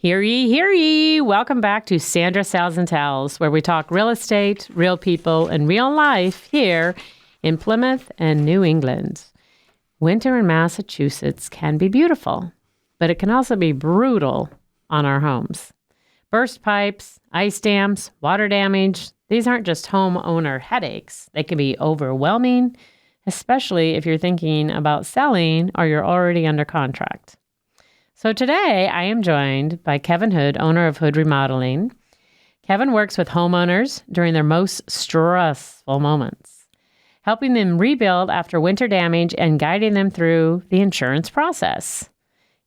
Hear ye, hear ye. Welcome back to Sandra Sells Tells, where we talk real estate, real people, and real life here in Plymouth and New England. Winter in Massachusetts can be beautiful, but it can also be brutal on our homes. Burst pipes, ice dams, water damage, these aren't just homeowner headaches. They can be overwhelming, especially if you're thinking about selling or you're already under contract. So today I am joined by Kevin Hood, owner of Hood Remodeling. Kevin works with homeowners during their most stressful moments, helping them rebuild after winter damage and guiding them through the insurance process.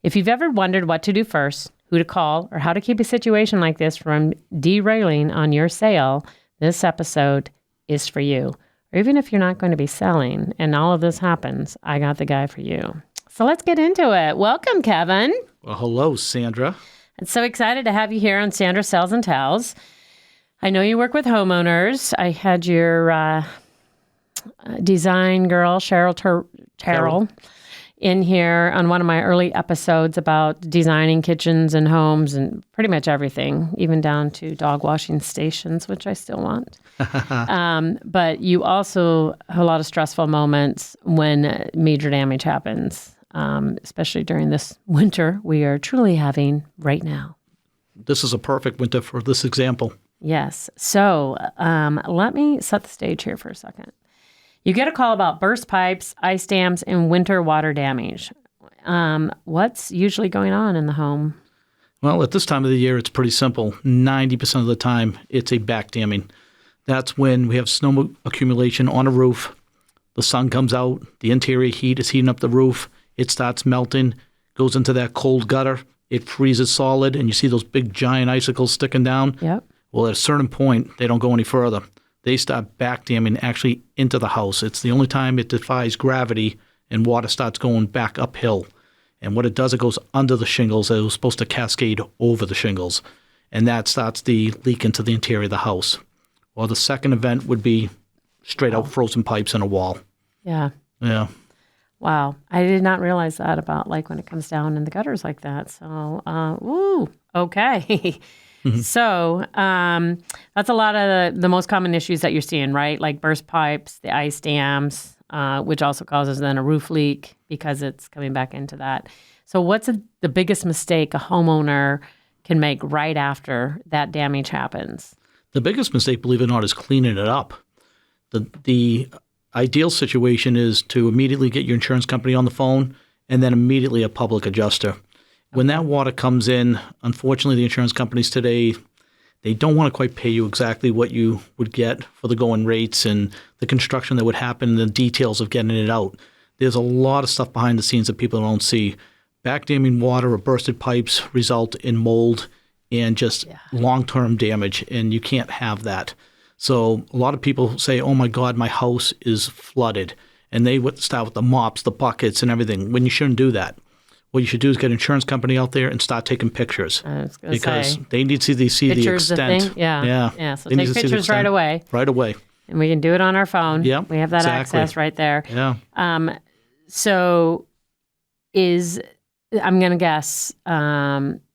If you've ever wondered what to do first, who to call, or how to keep a situation like this from derailing on your sale, this episode is for you. Or even if you're not going to be selling and all of this happens, I got the guy for you. So let's get into it. Welcome, Kevin. Well, hello, Sandra. I'm so excited to have you here on Sandra Sells and Tells. I know you work with homeowners. I had your design girl, Terrell, in here on one of my early episodes about designing kitchens and homes and pretty much everything, even down to dog washing stations, which I still want. But you also have a lot of stressful moments when major damage happens, especially during this winter we are truly having right now. This is a perfect winter for this example. Yes. So let me set the stage here for a second. You get a call about burst pipes, ice dams, and winter water damage. What's usually going on in the home? Well, at this time of the year, it's pretty simple. 90% of the time, it's a backdamming. That's when we have snow accumulation on a roof. The sun comes out. The interior heat is heating up the roof. It starts melting, goes into that cold gutter. It freezes solid, and you see those big, giant icicles sticking down. Yep. Well, at a certain point, they don't go any further. They start backdamming actually into the house. It's the only time it defies gravity and water starts going back uphill. And what it does, it goes under the shingles. It was supposed to cascade over the shingles. And that starts the leak into the interior of the house. Or the second event would be straight out frozen pipes in a wall. Yeah. Yeah. Wow. I did not realize that about like when it comes down in the gutters like that. So, okay. Mm-hmm. So that's a lot of the most common issues that you're seeing, right? Like burst pipes, the ice dams, which also causes then a roof leak because it's coming back into that. So what's the biggest mistake a homeowner can make right after that damage happens? The biggest mistake, believe it or not, is cleaning it up. The ideal situation is to immediately get your insurance company on the phone and then immediately a public adjuster. When that water comes in, unfortunately, the insurance companies today, they don't want to quite pay you exactly what you would get for the going rates and the construction that would happen, the details of getting it out. There's a lot of stuff behind the scenes that people don't see. Backdamming water or bursted pipes result in mold and just long-term damage, and you can't have that. So a lot of people say, oh, my God, my house is flooded, and they would start with the mops, the buckets, and everything, when you shouldn't do that. What you should do is get an insurance company out there and start taking pictures because they need to see the extent. Yeah. So take pictures right away. Right away. And we can do it on our phone. Yeah, we have that access right there. Yeah. So I'm going to guess,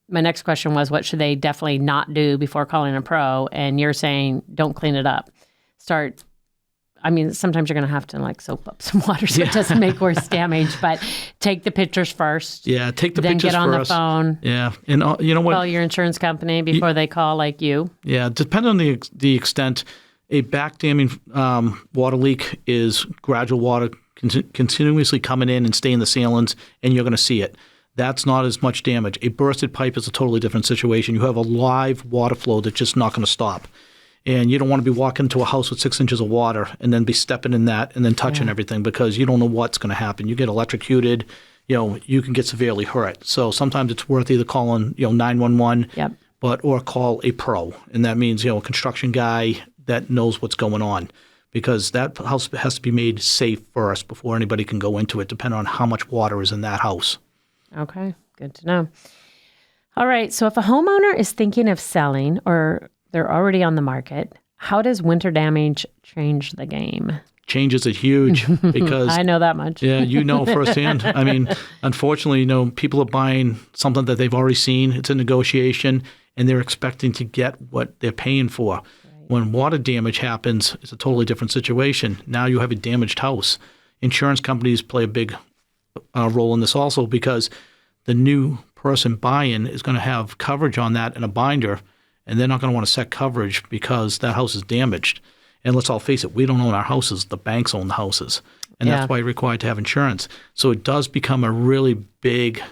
my next question was, what should they definitely not do before calling a pro? And you're saying, don't clean it up. Sometimes you're going to have to soap up some water so it doesn't make worse damage, but take the pictures first. Yeah, take the pictures first. Then get on the phone. Yeah. And you know what? Call your insurance company before they call you. Yeah, depending on the extent, a backdamming water leak is gradual water continuously coming in and staying in the ceilings, and you're going to see it. That's not as much damage. A bursted pipe is a totally different situation. You have a live water flow that's just not going to stop. And you don't want to be walking into a house with 6 inches of water and then be stepping in that and then touching everything because you don't know what's going to happen. You get electrocuted, you can get severely hurt. So sometimes it's worth either calling, 911, or call a pro. And that means, a construction guy that knows what's going on because that house has to be made safe first before anybody can go into it, depending on how much water is in that house. Okay, good to know. All right, so if a homeowner is thinking of selling or they're already on the market, how does winter damage change the game? changes it huge because I know that much. yeah, you know firsthand. I mean, unfortunately, people are buying something that they've already seen. It's a negotiation, and they're expecting to get what they're paying for. Right. When water damage happens, it's a totally different situation. Now you have a damaged house. Insurance companies play a big role in this also because the new person buying is going to have coverage on that in a binder, and they're not going to want to set coverage because that house is damaged. And let's all face it, we don't own our houses. The banks own the houses. And that's why you're required to have insurance. So it does become a really big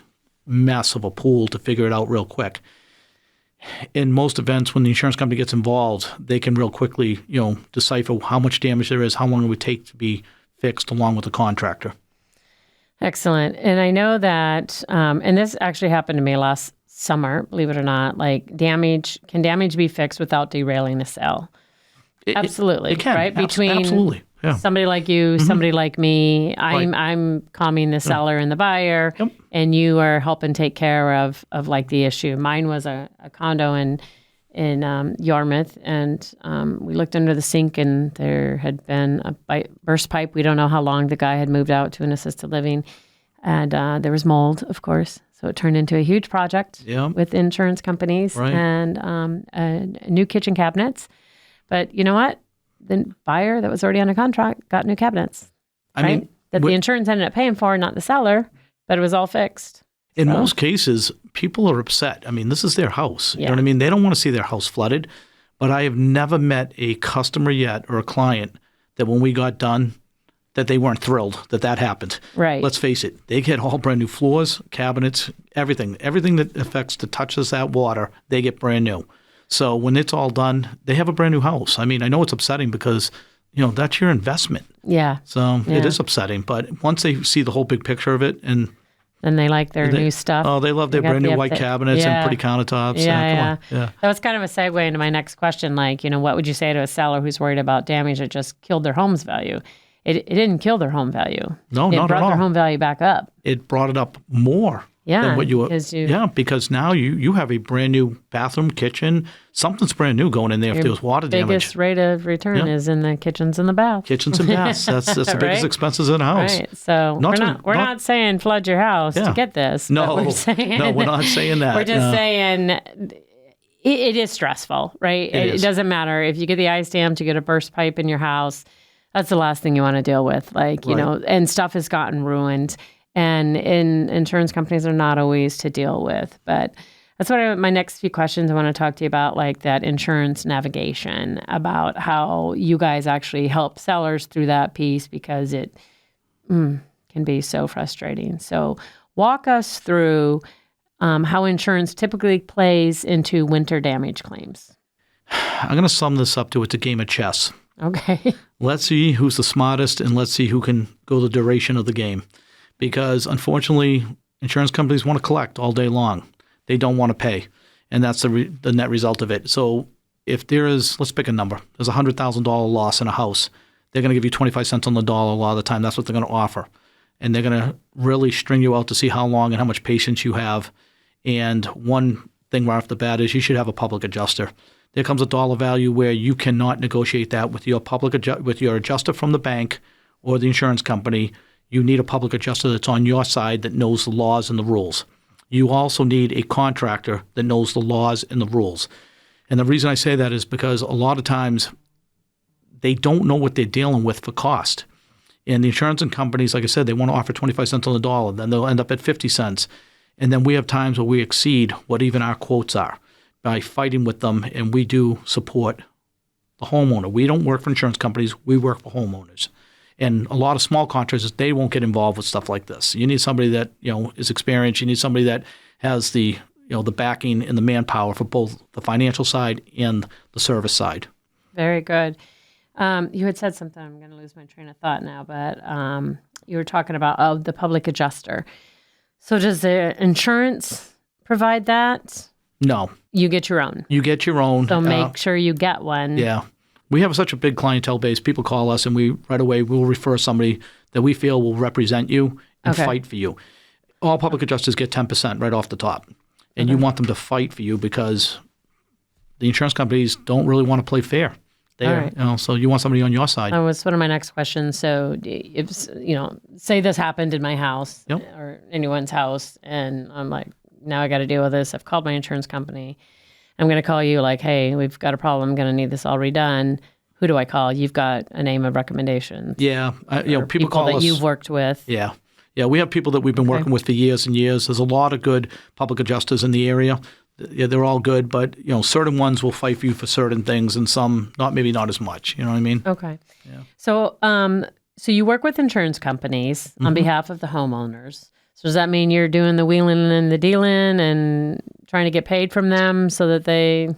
mess of a pool to figure it out real quick. In most events, when the insurance company gets involved, they can real quickly, decipher how much damage there is, how long it would take to be fixed along with the contractor. Excellent. And I know that, and this actually happened to me last summer, believe it or not, like damage be fixed without derailing the sale? Absolutely. It can. Right? Between absolutely. Yeah. somebody like you, somebody like me, I'm calming the seller and the buyer, and you are helping take care of like the issue. Mine was a condo in Yarmouth, and we looked under the sink, and there had been a burst pipe. We don't know how long the guy had moved out to an assisted living, and there was mold, of course. So it turned into a huge project with insurance companies and new kitchen cabinets. But you know what? The buyer that was already on a contract got new cabinets. I mean, that the insurance ended up paying for, not the seller, but it was all fixed. In most cases, people are upset. I mean, this is their house. You know what I mean? They don't want to see their house flooded. But I have never met a customer yet or a client that when we got done, that they weren't thrilled that happened. Right. Let's face it. They get all brand new floors, cabinets, everything. Everything that affects that touches that water, they get brand new. So when it's all done, they have a brand new house. I mean, I know it's upsetting because, that's your investment. Yeah. So it is upsetting. But once they see the whole big picture of it and then they like their new stuff. Oh, they love their brand new white cabinets and pretty countertops. Yeah. That was kind of a segue into my next question. Like, what would you say to a seller who's worried about damage that just killed their home's value? It didn't kill their home value. No, not at all. It brought their home value back up. It brought it up more. Than what you were. Because now you have a brand new bathroom, kitchen. Something's brand new going in there if there was water damage. Biggest rate of return is in the kitchens and the baths. Kitchens and baths. That's the biggest expenses in a house. Right. So we're not saying flood your house to get this. No, we're saying, we're not saying that. We're just saying it is stressful, right? It doesn't matter if you get the ice dam to get a burst pipe in your house. That's the last thing you want to deal with. And stuff has gotten ruined. And insurance companies are not always to deal with. But that's what my next few questions I want to talk to you about, like that insurance navigation, about how you guys actually help sellers through that piece because it can be so frustrating. So walk us through how insurance typically plays into winter damage claims. I'm going to sum this up to it's a game of chess. Okay. Let's see who's the smartest and let's see who can go the duration of the game. Because unfortunately, insurance companies want to collect all day long. They don't want to pay. And that's the net result of it. So if there is, let's pick a number, there's a $100,000 loss in a house, they're going to give you 25 cents on the dollar a lot of the time. That's what they're going to offer. And they're going to really string you out to see how long and how much patience you have. And one thing right off the bat is you should have a public adjuster. There comes a dollar value where you cannot negotiate that with your with your adjuster from the bank or the insurance company. You need a public adjuster that's on your side that knows the laws and the rules. You also need a contractor that knows the laws and the rules. And the reason I say that is because a lot of times they don't know what they're dealing with for cost. And the insurance companies, like I said, they want to offer 25 cents on the dollar. Then they'll end up at 50 cents. And then we have times where we exceed what even our quotes are by fighting with them, and we do support the homeowner. We don't work for insurance companies. We work for homeowners. And a lot of small contractors, they won't get involved with stuff like this. You need somebody that is experienced. You need somebody that has the the backing and the manpower for both the financial side and the service side. Very good. You had said something. I'm going to lose my train of thought now, but you were talking about the public adjuster. So does the insurance provide that? No. You get your own. You get your own. So make sure you get one. Yeah. We have such a big clientele base. People call us, and we right away will refer somebody that we feel will represent you and fight for you. All public adjusters get 10% right off the top, and you want them to fight for you because the insurance companies don't really want to play fair. there. right. So you want somebody on your side. That was one of my next questions. So if, say this happened in my house Yep. or anyone's house, and I'm like, now I got to deal with this. I've called my insurance company. I'm going to call you like, hey, we've got a problem. I'm going to need this all redone. Who do I call? You've got a name of recommendations. Yeah, people call that us. you've worked with. Yeah. Yeah, we have people that we've been working with for years and years. There's a lot of good public adjusters in the area. Yeah, they're all good, but certain ones will fight for you for certain things, and some maybe not as much. You know what I mean? Okay. Yeah. So, so you work with insurance companies on behalf of the homeowners. So does that mean you're doing the wheeling and the dealing and trying to get paid from them so that they?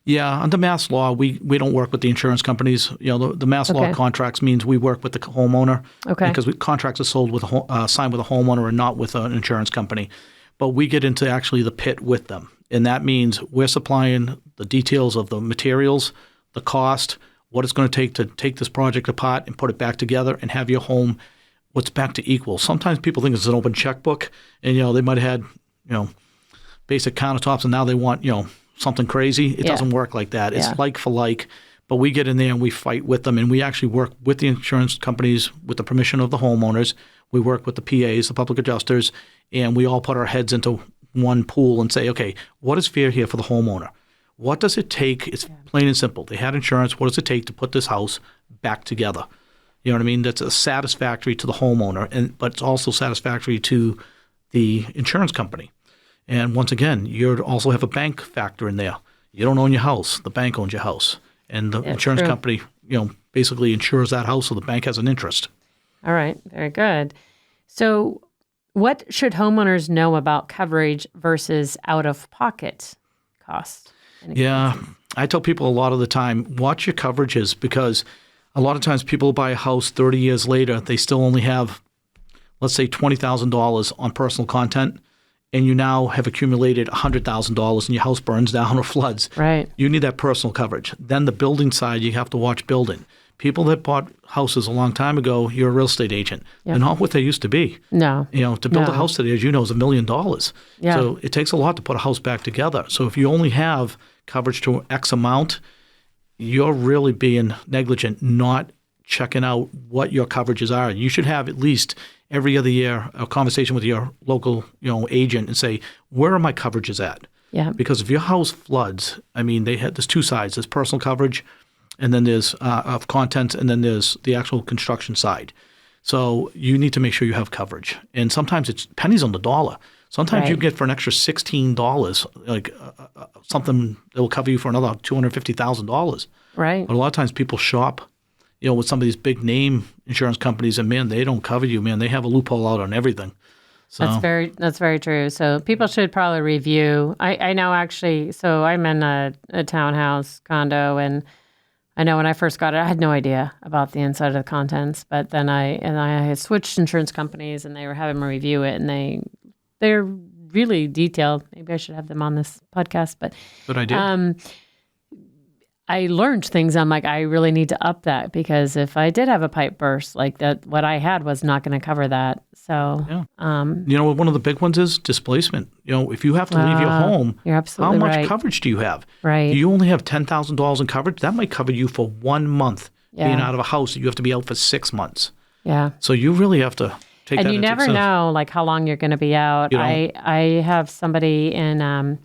Yeah, under mass law, we don't work with the insurance companies. The mass law contracts means we work with the homeowner. Okay. Because contracts are signed with a homeowner and not with an insurance company. But we get into actually the pit with them. And that means we're supplying the details of the materials, the cost, what it's going to take this project apart and put it back together and have your home what's back to equal. Sometimes people think it's an open checkbook, and they might have had basic countertops, and now they want something crazy. It doesn't work like that. It's like for like. But we get in there and we fight with them, and we actually work with the insurance companies with the permission of the homeowners. We work with the PAs, the public adjusters, and we all put our heads into one pool and say, okay, what is fair here for the homeowner? What does it take? It's plain and simple. They had insurance. What does it take to put this house back together? You know what I mean? That's satisfactory to the homeowner, but it's also satisfactory to the insurance company. And once again, you also have a bank factor in there. You don't own your house. The bank owns your house. And the insurance company, basically insures that house, so the bank has an interest. All right. Very good. So what should homeowners know about coverage versus out-of-pocket costs? Yeah. I tell people a lot of the time, watch your coverages, because a lot of times people buy a house 30 years later, they still only have, let's say, $20,000 on personal content, and you now have accumulated $100,000 and your house burns down or floods. Right. You need that personal coverage. Then the building side, you have to watch building. People that bought houses a long time ago, you're a real estate agent. They're not what they used to be. No. To build a house today, as you know, is $1 million. Yeah. So it takes a lot to put a house back together. So if you only have coverage to X amount, you're really being negligent, not checking out what your coverages are. You should have at least every other year a conversation with your local, agent and say, where are my coverages at? Yeah. Because if your house floods, there's two sides. There's personal coverage, and then there's of contents, and then there's the actual construction side. So you need to make sure you have coverage. And sometimes it's pennies on the dollar. Sometimes you get for an extra $16, like something that will cover you for another $250,000. Right. But a lot of times people shop, with some of these big name insurance companies, and man, they don't cover you, man. They have a loophole out on everything. So That's very true. So people should probably review. I know actually. So I'm in a townhouse condo, and I know when I first got it, I had no idea about the inside of the contents. But then I had switched insurance companies, and they were having me review it, and they're really detailed. Maybe I should have them on this podcast. But good idea. I learned things. I'm like, I really need to up that, because if I did have a pipe burst like that, what I had was not going to cover that. So, one of the big ones is displacement. If you have to leave your home, you're absolutely how much right. coverage do you have? Right. Do you only have $10,000 in coverage? That might cover you for 1 month being out of a house that you have to be out for 6 months. Yeah. So you really have to take that And you into never know like how long you're going to be out. I have somebody in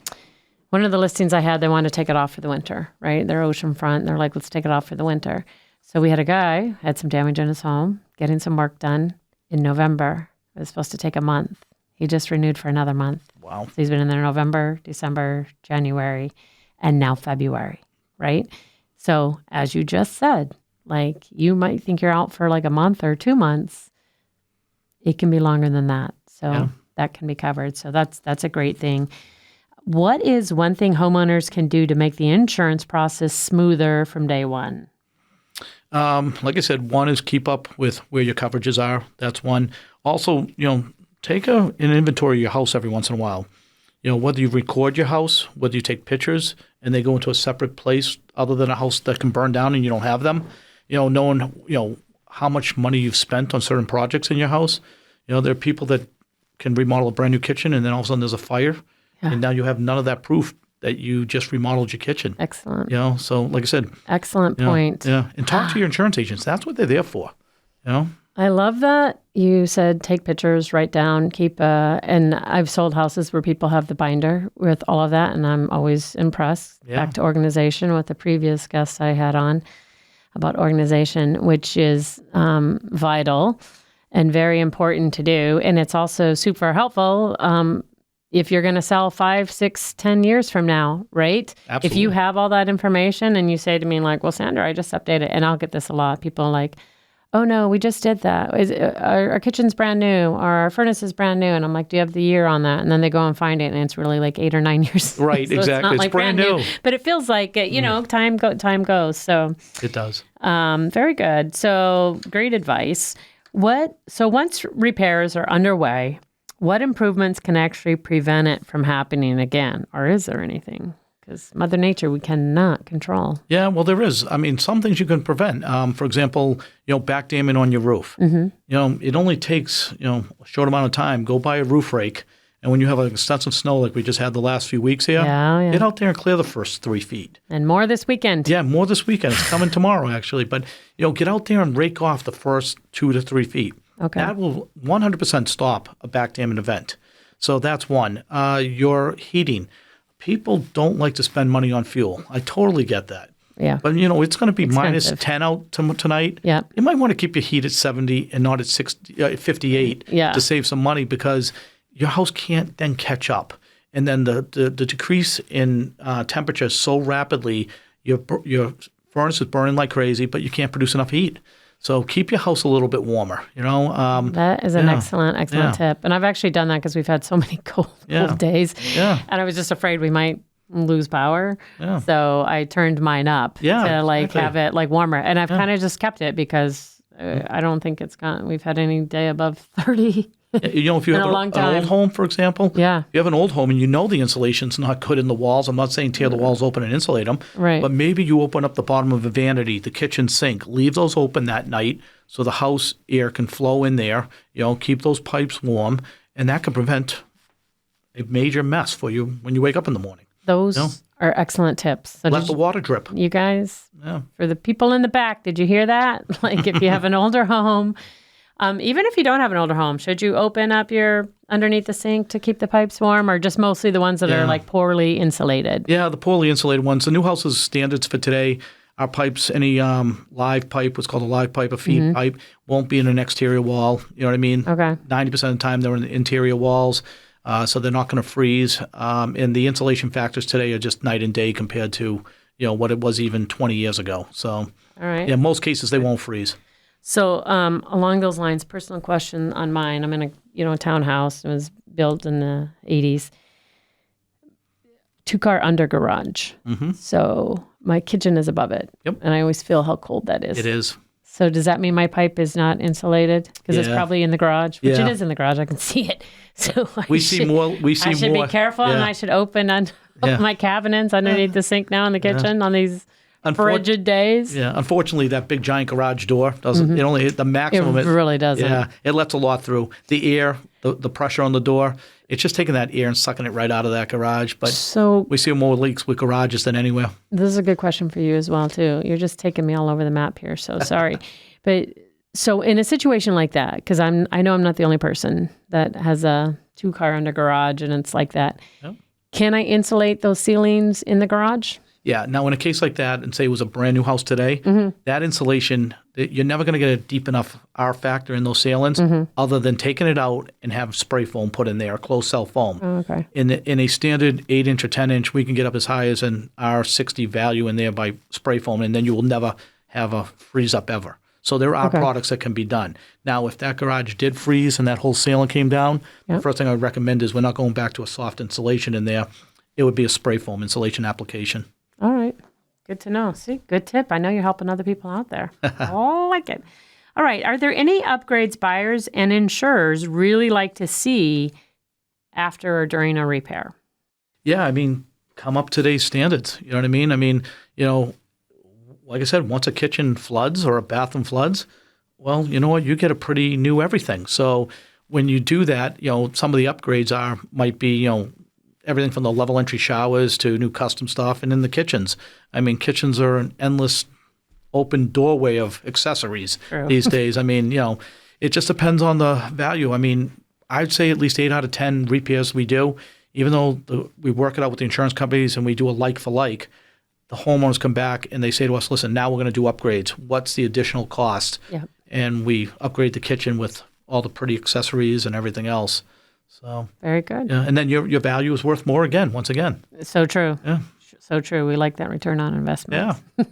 one of the listings I had, they wanted to take it off for the winter, right? They're oceanfront. And they're like, let's take it off for the winter. So we had a guy, had some damage in his home, getting some work done in November. It was supposed to take a month. He just renewed for another month. Wow. So he's been in there November, December, January, and now February, right? So as you just said, like you might think you're out for like a month or 2 months. It can be longer than that. So that can be covered. So that's a great thing. What is one thing homeowners can do to make the insurance process smoother from day one? Like I said, one is keep up with where your coverages are. That's one. Also, take an inventory of your house every once in a while. Whether you record your house, whether you take pictures and they go into a separate place other than a house that can burn down and you don't have them, knowing, how much money you've spent on certain projects in your house. There are people that can remodel a brand new kitchen and then all of a sudden there's a fire. And now you have none of that proof that you just remodeled your kitchen. Excellent. So like I said, Excellent point. and talk to your insurance agents. That's what they're there for. I love that you said take pictures, write down, keep and I've sold houses where people have the binder with all of that, and I'm always impressed. Yeah. Back to organization with the previous guests I had on about organization, which is vital and very important to do. And it's also super helpful if you're going to sell 5, 6, 10 years from now, right? Absolutely. If you have all that information and you say to me like, well, Sandra, I just updated, and I'll get this a lot. People are like, oh no, we just did that. Our kitchen's brand new, or our furnace is brand new. And I'm like, do you have the year on that? And then they go and find it, and it's really like 8 or 9 years. Right, so exactly. It's not It's like brand new. But it feels like, time goes. So It does. very good. So great advice. So once repairs are underway, what improvements can actually prevent it from happening again? Or is there anything? Because Mother Nature, we cannot control. Yeah, well, there is. I mean, some things you can prevent. For example, backdamming on your roof. Mm-hmm. It only takes, a short amount of time. Go buy a roof rake. And when you have an extensive snow like we just had the last few weeks here, get out there and clear the first 3 feet. And more this weekend. Yeah, more this weekend. It's coming tomorrow, actually. But, get out there and rake off the first 2 to 3 feet. Okay. That will 100% stop a backdamming event. So that's one. Your heating. People don't like to spend money on fuel. I totally get that. Yeah. But, it's going to be Expensive. minus 10 out tonight. Yeah. You might want to keep your heat at 70 and not at 58 to save some money, because your house can't then catch up. And then the decrease in temperature so rapidly, your furnace is burning like crazy, but you can't produce enough heat. So keep your house a little bit warmer, That is an excellent tip. And I've actually done that because we've had so many cold days. Yeah. And I was just afraid we might lose power. Yeah. So I turned mine up to have it like warmer. And I've kind of just kept it because I don't think we've had any day above 30. If you have an old home, for example, if you have an old home and the insulation's not good in the walls, I'm not saying tear the walls open and insulate them, right. But maybe you open up the bottom of a vanity, the kitchen sink, leave those open that night so the house air can flow in there, keep those pipes warm, and that can prevent a major mess for you when you wake up in the morning. Those are excellent tips. So let the water drip. You guys, for the people in the back, did you hear that? Like if you have an older home, even if you don't have an older home, should you open up underneath the sink to keep the pipes warm, or just mostly the ones that are like poorly insulated? Yeah, the poorly insulated ones. The new house's standards for today, our pipes, any live pipe, what's called a live pipe, a feed pipe, won't be in an exterior wall. You know what I mean? Okay. 90% of the time they're in the interior walls, so they're not going to freeze. And the insulation factors today are just night and day compared to what it was even 20 years ago. So, all right. In most cases they won't freeze. So along those lines, personal question on mine. I'm in a townhouse. It was built in the 80s. 2-car under garage. Mm-hmm. So my kitchen is above it. Yep. And I always feel how cold that is. It is. So does that mean my pipe is not insulated? Because it's probably in the garage, which it is in the garage. I can see it. So I should be careful, and I should open my cabinets underneath the sink now in the kitchen on these frigid days. Yeah, unfortunately, that big giant garage door doesn't. It only hit the maximum. It really doesn't. Yeah, it lets a lot through. The air, the pressure on the door, it's just taking that air and sucking it right out of that garage. But we see more leaks with garages than anywhere. This is a good question for you as well, too. You're just taking me all over the map here, so sorry. But so in a situation like that, because I know I'm not the only person that has a 2-car under garage and it's like that. Yep. Can I insulate those ceilings in the garage? Yeah. Now, in a case like that, and say it was a brand new house today, that insulation, you're never going to get a deep enough R factor in those ceilings other than taking it out and have spray foam put in there, closed cell foam. Oh, okay. In a standard 8-inch or 10-inch, we can get up as high as an R60 value in there by spray foam, and then you will never have a freeze up ever. So there are products that can be done. Now, if that garage did freeze and that whole ceiling came down, the first thing I would recommend is we're not going back to a soft insulation in there. It would be a spray foam insulation application. All right. Good to know. See, good tip. I know you're helping other people out there. I like it. All right. Are there any upgrades buyers and insurers really like to see after or during a repair? Yeah. I mean, come up to today's standards. You know what I mean? I mean, like I said, once a kitchen floods or a bathroom floods, well, you know what? You get a pretty new everything. So when you do that, some of the upgrades might be, everything from the level entry showers to new custom stuff, and in the kitchens. I mean, kitchens are an endless open doorway of accessories these days. I mean, it just depends on the value. I mean, I'd say at least 8 out of 10 repairs we do, even though we work it out with the insurance companies and we do a like for like, the homeowners come back and they say to us, listen, now we're going to do upgrades. What's the additional cost? Yeah. And we upgrade the kitchen with all the pretty accessories and everything else. So very good. Yeah, and then your value is worth more once again. So true. Yeah. So true. We like that return on investment. Yeah.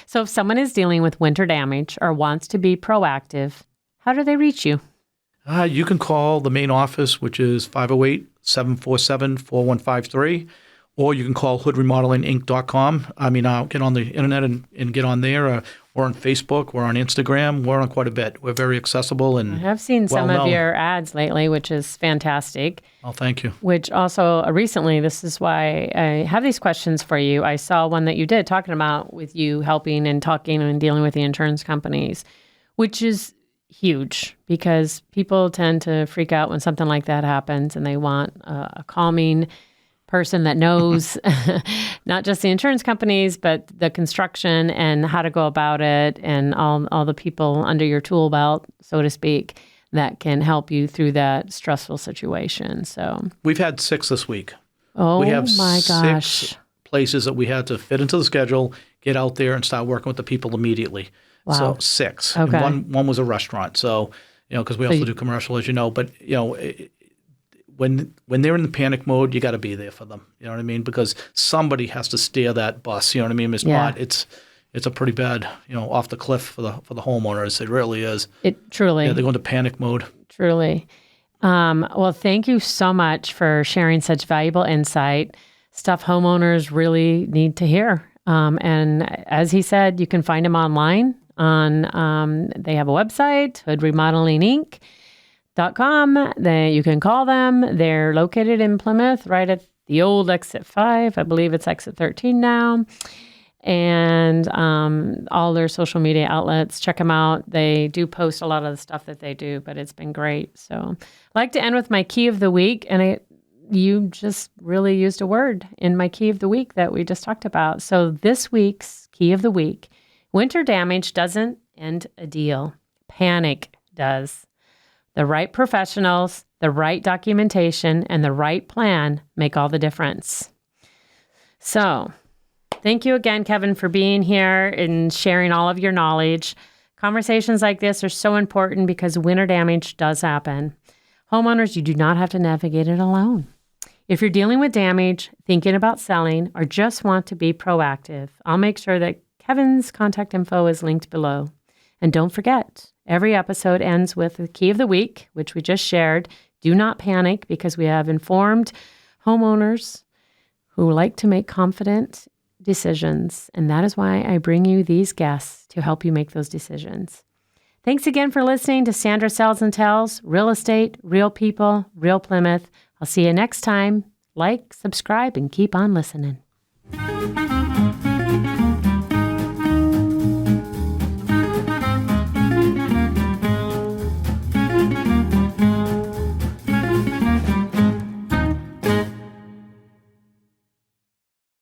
So if someone is dealing with winter damage or wants to be proactive, how do they reach you? You can call the main office, which is 508-747-4153, or you can call hoodremodelinginc.com. I mean, get on the internet and get on there. We're on Facebook. We're on Instagram. We're on quite a bit. We're very accessible and I have seen some well-known. of your ads lately, which is fantastic. Oh, thank you. Which also recently, this is why I have these questions for you. I saw one that you did talking about with you helping and talking and dealing with the insurance companies, which is huge because people tend to freak out when something like that happens and they want a calming person that knows not just the insurance companies, but the construction and how to go about it and all the people under your tool belt, so to speak, that can help you through that stressful situation. So we've had 6 this week. Oh, we have my 6 gosh. places that we had to fit into the schedule, get out there and start working with the people immediately. Wow. So 6. Okay. And one was a restaurant. So, because we also do commercial, as you know, but, when they're in the panic mode, you got to be there for them. You know what I mean? Because somebody has to steer that bus. You know what I mean, Ms. Pott? It's a pretty bad, off the cliff for the homeowners. It really is. It truly. Yeah, they go into panic mode. Truly. Well, thank you so much for sharing such valuable insight. Stuff homeowners really need to hear. And as he said, you can find him online on. They have a website, hoodremodelinginc.com. Then you can call them. They're located in Plymouth, right at the old exit 5. I believe it's exit 13 now. And all their social media outlets, check them out. They do post a lot of the stuff that they do, but it's been great. So I like to end with my key of the week. And you just really used a word in my key of the week that we just talked about. So this week's key of the week, winter damage doesn't end a deal. Panic does. The right professionals, the right documentation, and the right plan make all the difference. So thank you again, Kevin, for being here and sharing all of your knowledge. Conversations like this are so important because winter damage does happen. Homeowners, you do not have to navigate it alone. If you're dealing with damage, thinking about selling, or just want to be proactive, I'll make sure that Kevin's contact info is linked below. And don't forget, every episode ends with the key of the week, which we just shared. Do not panic because we have informed homeowners who like to make confident decisions. And that is why I bring you these guests to help you make those decisions. Thanks again for listening to Sandra Sells and Tells, Real Estate, Real People, Real Plymouth. I'll see you next time. Like, subscribe, and keep on listening.